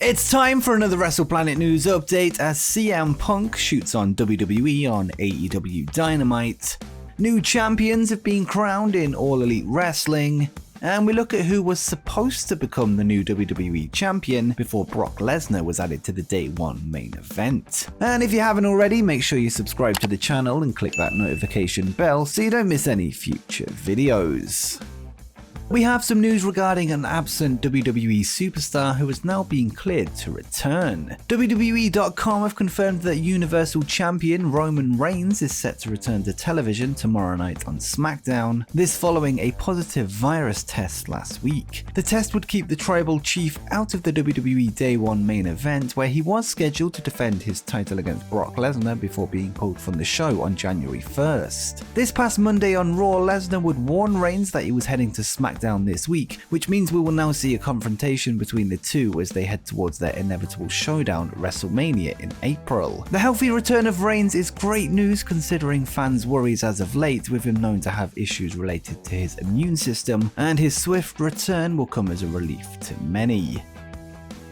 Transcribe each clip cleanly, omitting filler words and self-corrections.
It's time for another WrestlePlanet news update as CM Punk shoots on WWE on AEW Dynamite. New champions have been crowned in All Elite Wrestling. And we look at who was supposed to become the new WWE champion before Brock Lesnar was added to the Day 1 main event. And if you haven't already, make sure you subscribe to the channel and click that notification bell so you don't miss any future videos. We have some news regarding an absent WWE superstar who is now being cleared to return. WWE.com have confirmed that Universal Champion Roman Reigns is set to return to television tomorrow night on SmackDown, this following a positive virus test last week. The test would keep the Tribal Chief out of the WWE Day 1 main event, where he was scheduled to defend his title against Brock Lesnar before being pulled from the show on January 1st. This past Monday on Raw, Lesnar would warn Reigns that he was heading to SmackDown this week, which means we will now see a confrontation between the two as they head towards their inevitable showdown at WrestleMania in April. The healthy return of Reigns is great news considering fans' worries as of late, with him known to have issues related to his immune system, and his swift return will come as a relief to many.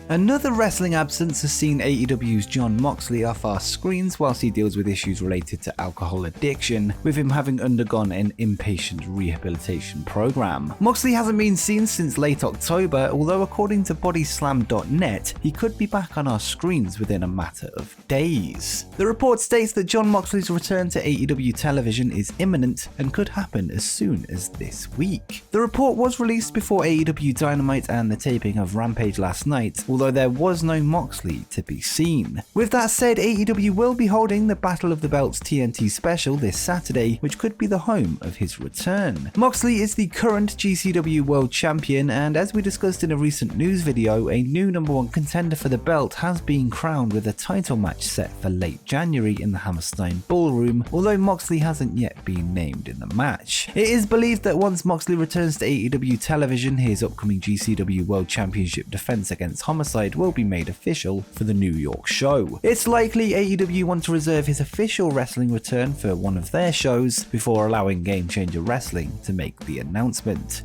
Another wrestling absence has seen AEW's Jon Moxley off our screens whilst he deals with issues related to alcohol addiction, with him having undergone an inpatient rehabilitation program. Moxley hasn't been seen since late October, although according to Bodyslam.net, he could be back on our screens within a matter of days. The report states that Jon Moxley's return to AEW television is imminent and could happen as soon as this week. The report was released before AEW Dynamite and the taping of Rampage last night, although there was no Moxley to be seen. With that said, AEW will be holding the Battle of the Belts TNT special this Saturday, which could be the home of his return. Moxley is the current GCW World Champion, and as we discussed in a recent news video, a new #1 contender for the belt has been crowned with a title match set for late January in the Hammerstein Ballroom, although Moxley hasn't yet been named in the match. It is believed that once Moxley returns to AEW television, his upcoming GCW World Championship defense against Homicide will be made official for the New York show. It's likely AEW want to reserve his official wrestling return for one of their shows before allowing Game Changer Wrestling to make the announcement.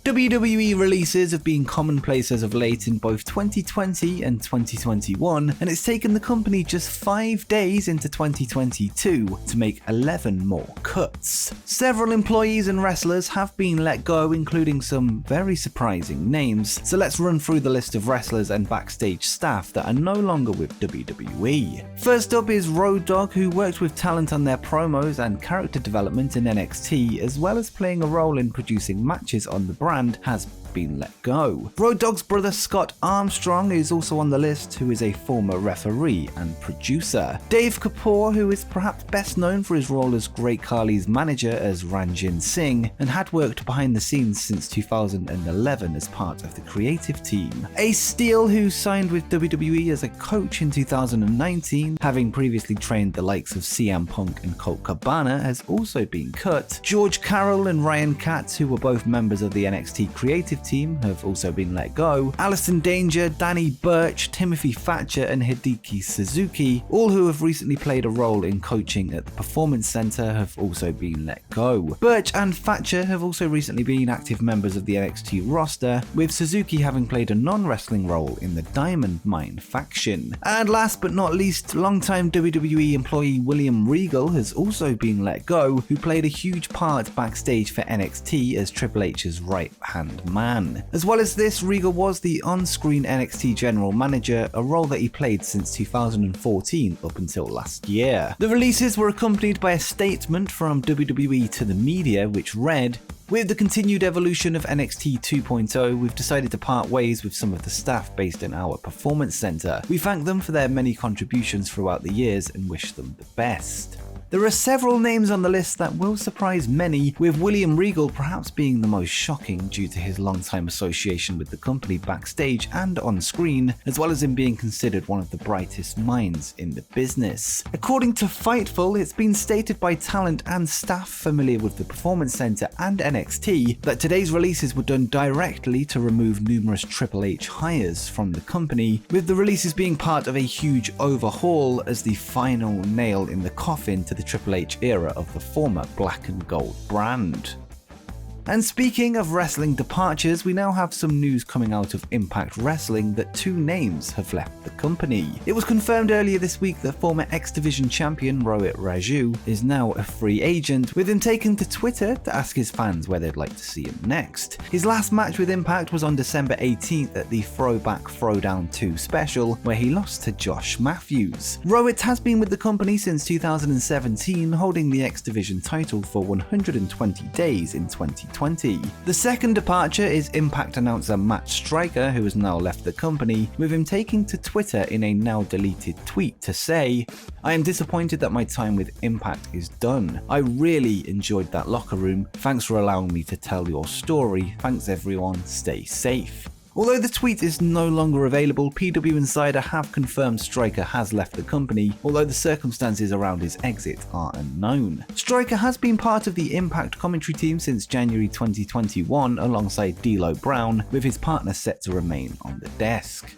WWE releases have been commonplace as of late in both 2020 and 2021, and it's taken the company just 5 days into 2022 to make 11 more cuts. Several employees and wrestlers have been let go, including some very surprising names, so let's run through the list of wrestlers and backstage staff that are no longer with WWE. First up is Road Dogg, who worked with talent on their promos and character development in NXT, as well as playing a role in producing matches on the brand, has been let go. Road Dogg's brother Scott Armstrong is also on the list, who is a former referee and producer. Dave Kapoor, who is perhaps best known for his role as Great Khali's manager as Ranjin Singh, and had worked behind the scenes since 2011 as part of the creative team. Ace Steel, who signed with WWE as a coach in 2019, having previously trained the likes of CM Punk and Colt Cabana, has also been cut. George Carroll and Ryan Katz, who were both members of the NXT creative team, have also been let go. Allison Danger, Danny Burch, Timothy Thatcher and Hideki Suzuki, all who have recently played a role in coaching at the Performance Center, have also been let go. Burch and Thatcher have also recently been active members of the NXT roster, with Suzuki having played a non-wrestling role in the Diamond Mine faction. And last but not least, longtime WWE employee William Regal has also been let go, who played a huge part backstage for NXT as Triple H's right-hand man. As well as this, Regal was the on-screen NXT general manager, a role that he played since 2014 up until last year. The releases were accompanied by a statement from WWE to the media, which read, "With the continued evolution of NXT 2.0, we've decided to part ways with some of the staff based in our Performance Center. We thank them for their many contributions throughout the years and wish them the best." There are several names on the list that will surprise many, with William Regal perhaps being the most shocking due to his long-time association with the company backstage and on screen, as well as him being considered one of the brightest minds in the business. According to Fightful, it's been stated by talent and staff familiar with the Performance Center and NXT that today's releases were done directly to remove numerous Triple H hires from the company, with the releases being part of a huge overhaul as the final nail in the coffin to the Triple H era of the former Black and Gold brand. And speaking of wrestling departures, we now have some news coming out of Impact Wrestling that 2 names have left the company. It was confirmed earlier this week that former X Division champion Rohit Raju is now a free agent, with him taking to Twitter to ask his fans where they'd like to see him next. His last match with Impact was on December 18th at the Throwback Throwdown 2 special, where he lost to Josh Matthews. Rohit has been with the company since 2017, holding the X Division title for 120 days in 2020. The second departure is Impact announcer Matt Striker, who has now left the company, with him taking to Twitter in a now deleted tweet to say, "I am disappointed that my time with Impact is done. I really enjoyed that locker room. Thanks for allowing me to tell your story. Thanks everyone, stay safe." Although the tweet is no longer available, PW Insider have confirmed Striker has left the company, although the circumstances around his exit are unknown. Striker has been part of the Impact commentary team since January 2021 alongside D'Lo Brown, with his partner set to remain on the desk.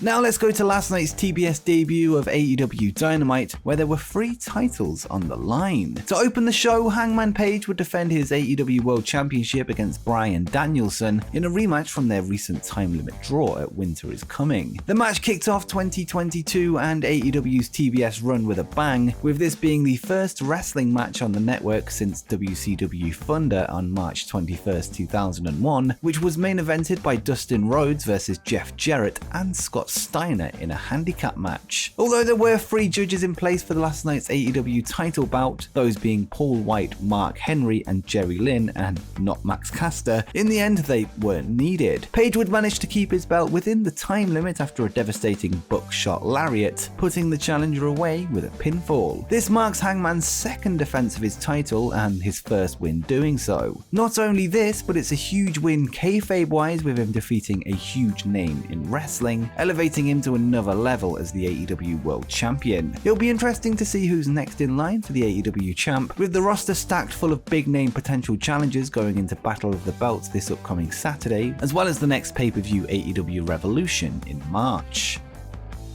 Now let's go to last night's TBS debut of AEW Dynamite, where there were 3 titles on the line. To open the show, Hangman Page would defend his AEW World Championship against Bryan Danielson in a rematch from their recent time limit draw at Winter is Coming. The match kicked off 2022 and AEW's TBS run with a bang, with this being the first wrestling match on the network since WCW Thunder on March 21st, 2001, which was main evented by Dustin Rhodes versus Jeff Jarrett and Scott Steiner in a handicap match. Although there were 3 judges in place for the last night's AEW title bout, those being Paul White, Mark Henry and Jerry Lynn, and not Max Caster, in the end they weren't needed. Page would manage to keep his belt within the time limit after a devastating buckshot lariat, putting the challenger away with a pinfall. This marks Hangman's second defense of his title and his first win doing so. Not only this, but it's a huge win kayfabe-wise, with him defeating a huge name in wrestling, elevating him to another level as the AEW World Champion. It'll be interesting to see who's next in line for the AEW champ, with the roster stacked full of big name potential challengers going into Battle of the Belts this upcoming Saturday, as well as the next pay-per-view AEW Revolution in March.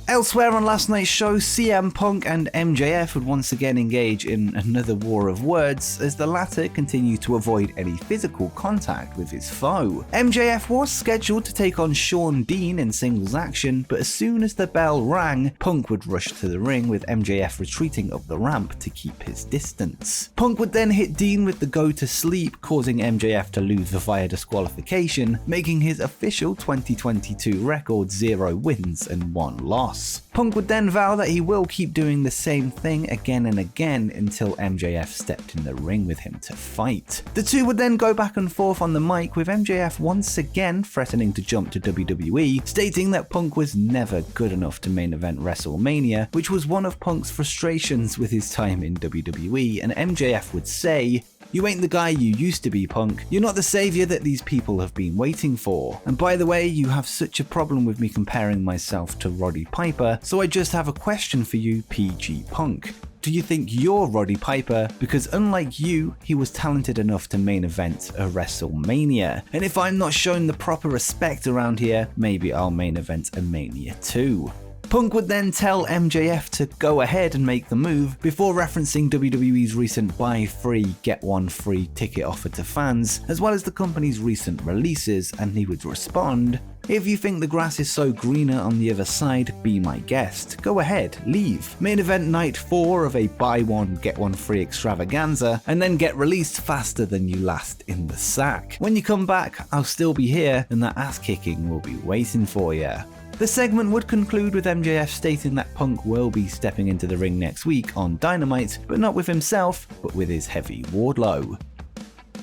Elsewhere on last night's show, CM Punk and MJF would once again engage in another war of words, as the latter continued to avoid any physical contact with his foe. MJF was scheduled to take on Sean Dean in singles action, but as soon as the bell rang, Punk would rush to the ring, with MJF retreating up the ramp to keep his distance. Punk would then hit Dean with the go to sleep, causing MJF to lose via disqualification, making his official 2022 record 0 wins and 1 loss. Punk would then vow that he will keep doing the same thing again and again until MJF stepped in the ring with him to fight. The two would then go back and forth on the mic, with MJF once again threatening to jump to WWE, stating that Punk was never good enough to main event WrestleMania, which was one of Punk's frustrations with his time in WWE, and MJF would say, "You ain't the guy you used to be, Punk. You're not the savior that these people have been waiting for. And by the way, you have such a problem with me comparing myself to Roddy Piper, so I just have a question for you, PG Punk. Do you think you're Roddy Piper? Because unlike you, he was talented enough to main event a WrestleMania. And if I'm not shown the proper respect around here, maybe I'll main event a Mania too." Punk would then tell MJF to go ahead and make the move, before referencing WWE's recent buy free, get one free ticket offer to fans, as well as the company's recent releases, and he would respond, "If you think the grass is so greener on the other side, be my guest. Go ahead, leave. Main event night 4 of a buy one, get one free extravaganza, and then get released faster than you last in the sack. When you come back, I'll still be here, and that ass kicking will be waiting for ya." The segment would conclude with MJF stating that Punk will be stepping into the ring next week on Dynamite, but not with himself, but with his heavy Wardlow.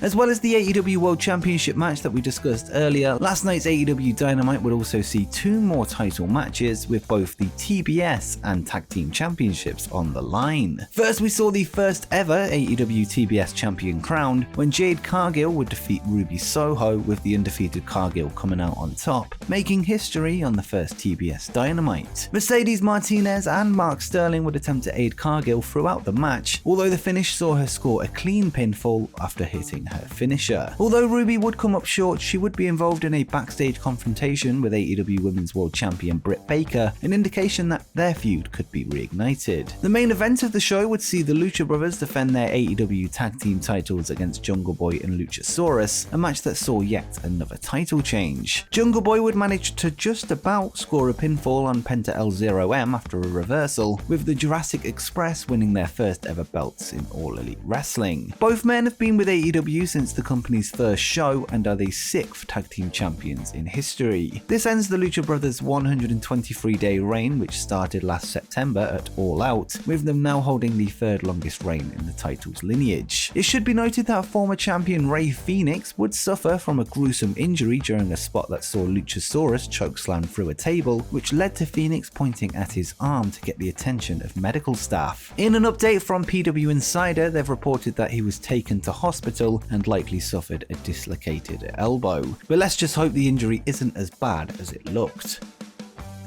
As well as the AEW World Championship match that we discussed earlier, last night's AEW Dynamite would also see 2 more title matches, with both the TBS and Tag Team Championships on the line. First, we saw the first ever AEW TBS champion crowned, when Jade Cargill would defeat Ruby Soho, with the undefeated Cargill coming out on top, making history on the first TBS Dynamite. Mercedes Martinez and Mark Sterling would attempt to aid Cargill throughout the match, although the finish saw her score a clean pinfall after hitting in her finisher. Although Ruby would come up short, she would be involved in a backstage confrontation with AEW Women's World Champion Britt Baker, an indication that their feud could be reignited. The main event of the show would see the Lucha Brothers defend their AEW tag team titles against Jungle Boy and Luchasaurus, a match that saw yet another title change. Jungle Boy would manage to just about score a pinfall on Penta El-Zero-M after a reversal, with the Jurassic Express winning their first ever belts in All Elite Wrestling. Both men have been with AEW since the company's first show and are the 6th tag team champions in history. This ends the Lucha Brothers' 123-day reign, which started last September at All Out, with them now holding the 3rd longest reign in the title's lineage. It should be noted that former champion Rey Fenix would suffer from a gruesome injury during a spot that saw Luchasaurus chokeslam through a table, which led to Fenix pointing at his arm to get the attention of medical staff. In an update from PW Insider, they've reported that he was taken to hospital and likely suffered a dislocated elbow. But let's just hope the injury isn't as bad as it looked.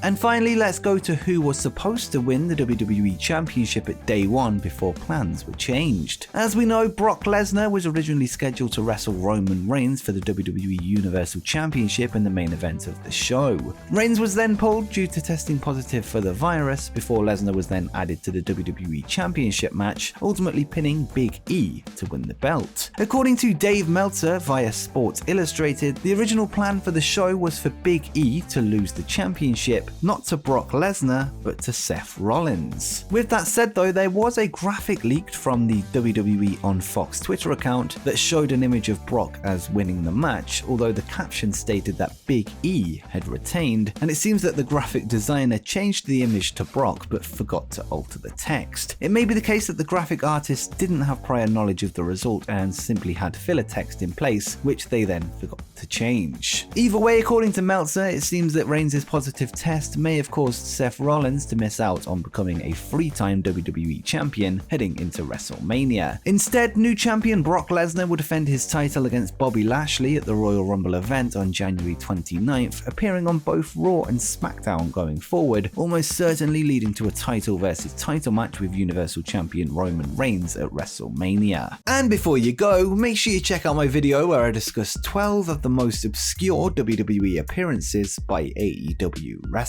And finally, let's go to who was supposed to win the WWE Championship at day one before plans were changed. As we know, Brock Lesnar was originally scheduled to wrestle Roman Reigns for the WWE Universal Championship in the main event of the show. Reigns was then pulled due to testing positive for the virus, before Lesnar was then added to the WWE Championship match, ultimately pinning Big E to win the belt. According to Dave Meltzer via Sports Illustrated, the original plan for the show was for Big E to lose the championship, not to Brock Lesnar, but to Seth Rollins. With that said though, there was a graphic leaked from the WWE on Fox Twitter account that showed an image of Brock as winning the match, although the caption stated that Big E had retained, and it seems that the graphic designer changed the image to Brock but forgot to alter the text. It may be the case that the graphic artist didn't have prior knowledge of the result and simply had filler text in place, which they then forgot to change. Either way, according to Meltzer, it seems that Reigns' positive test may have caused Seth Rollins to miss out on becoming a 3-time WWE champion heading into WrestleMania. Instead, new champion Brock Lesnar will defend his title against Bobby Lashley at the Royal Rumble event on January 29th, appearing on both Raw and SmackDown going forward, almost certainly leading to a title versus title match with Universal Champion Roman Reigns at WrestleMania. And before you go, make sure you check out my video where I discuss 12 of the most obscure WWE appearances by AEW wrestlers.